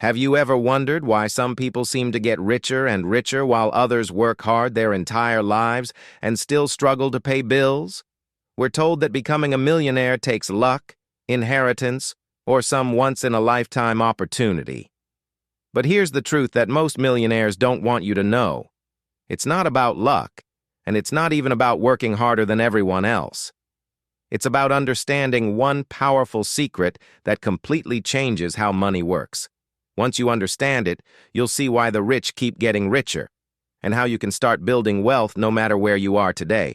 Have you ever wondered why some people seem to get richer and richer while others work hard their entire lives and still struggle to pay bills? We're told that becoming a millionaire takes luck, inheritance, or some once-in-a-lifetime opportunity. But here's the truth that most millionaires don't want you to know. It's not about luck, and it's not even about working harder than everyone else. It's about understanding one powerful secret that completely changes how money works. Once you understand it, you'll see why the rich keep getting richer, and how you can start building wealth no matter where you are today.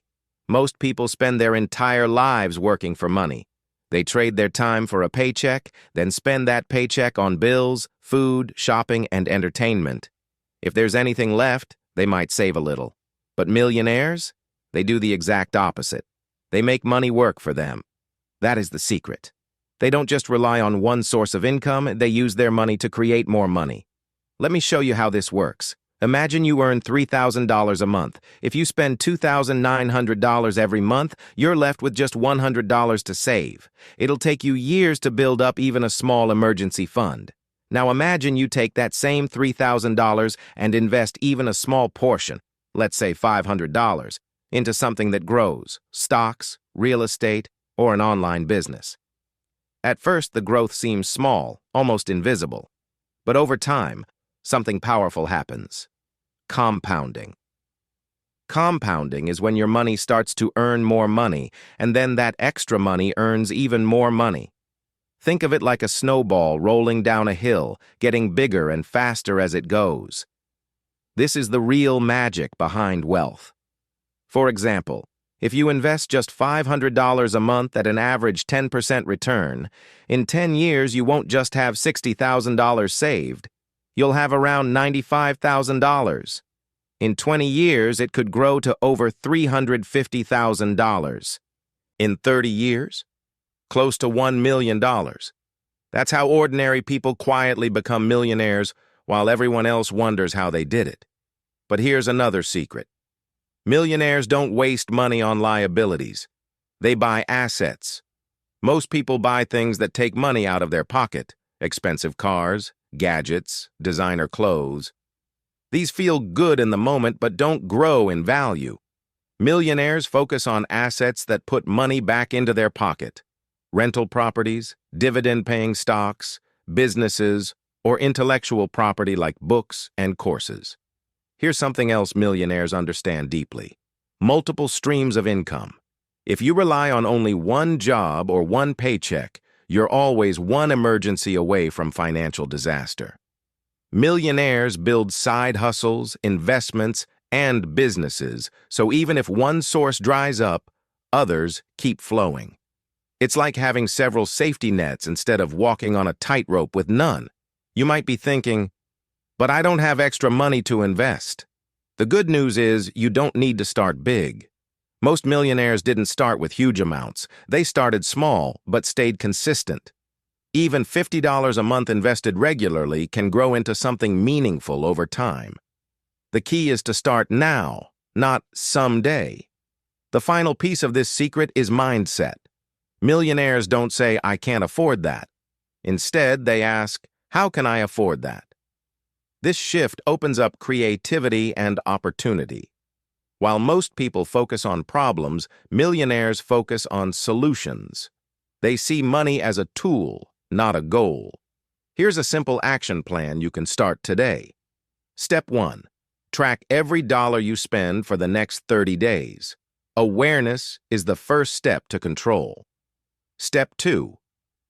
Most people spend their entire lives working for money. They trade their time for a paycheck, then spend that paycheck on bills, food, shopping, and entertainment. If there's anything left, they might save a little. But millionaires? They do the exact opposite. They make money work for them. That is the secret. They don't just rely on one source of income, they use their money to create more money. Let me show you how this works. Imagine you earn $3,000 a month. If you spend $2,900 every month, you're left with just $100 to save. It'll take you years to build up even a small emergency fund. Now imagine you take that same $3,000 and invest even a small portion, let's say $500, into something that grows, stocks, real estate, or an online business. At first, the growth seems small, almost invisible. But over time, something powerful happens. Compounding. Compounding is when your money starts to earn more money, and then that extra money earns even more money. Think of it like a snowball rolling down a hill, getting bigger and faster as it goes. This is the real magic behind wealth. For example, if you invest just $500 a month at an average 10% return, in 10 years you won't just have $60,000 saved, you'll have around $95,000. In 20 years, it could grow to over $350,000. In 30 years, close to $1 million. That's how ordinary people quietly become millionaires while everyone else wonders how they did it. But here's another secret. Millionaires don't waste money on liabilities. They buy assets. Most people buy things that take money out of their pocket. Expensive cars, gadgets, designer clothes. These feel good in the moment but don't grow in value. Millionaires focus on assets that put money back into their pocket. Rental properties, dividend-paying stocks, businesses, or intellectual property like books and courses. Here's something else millionaires understand deeply. Multiple streams of income. If you rely on only one job or one paycheck, you're always one emergency away from financial disaster. Millionaires build side hustles, investments, and businesses, so even if one source dries up, others keep flowing. It's like having several safety nets instead of walking on a tightrope with none. You might be thinking, but I don't have extra money to invest. The good news is you don't need to start big. Most millionaires didn't start with huge amounts. They started small, but stayed consistent. Even $50 a month invested regularly can grow into something meaningful over time. The key is to start now, not someday. The final piece of this secret is mindset. Millionaires don't say, I can't afford that. Instead, they ask, how can I afford that? This shift opens up creativity and opportunity. While most people focus on problems, millionaires focus on solutions. They see money as a tool, not a goal. Here's a simple action plan you can start today. Step 1. Track every dollar you spend for the next 30 days. Awareness is the first step to control. Step 2.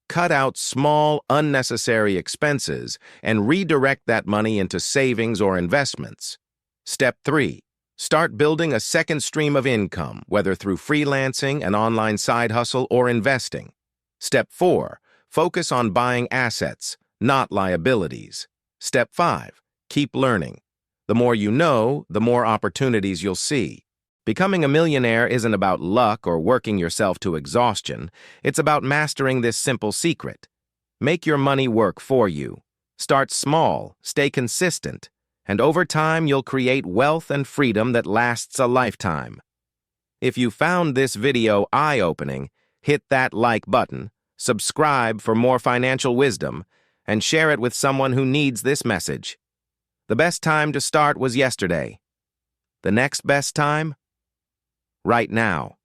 Cut out small, unnecessary expenses and redirect that money into savings or investments. Step 3. Start building a second stream of income, whether through freelancing, an online side hustle, or investing. Step 4. Focus on buying assets, not liabilities. Step 5. Keep learning. The more you know, the more opportunities you'll see. Becoming a millionaire isn't about luck or working yourself to exhaustion. It's about mastering this simple secret. Make your money work for you. Start small, stay consistent, and over time you'll create wealth and freedom that lasts a lifetime. If you found this video eye-opening, hit that like button, subscribe for more financial wisdom, and share it with someone who needs this message. The best time to start was yesterday. The next best time? Right now.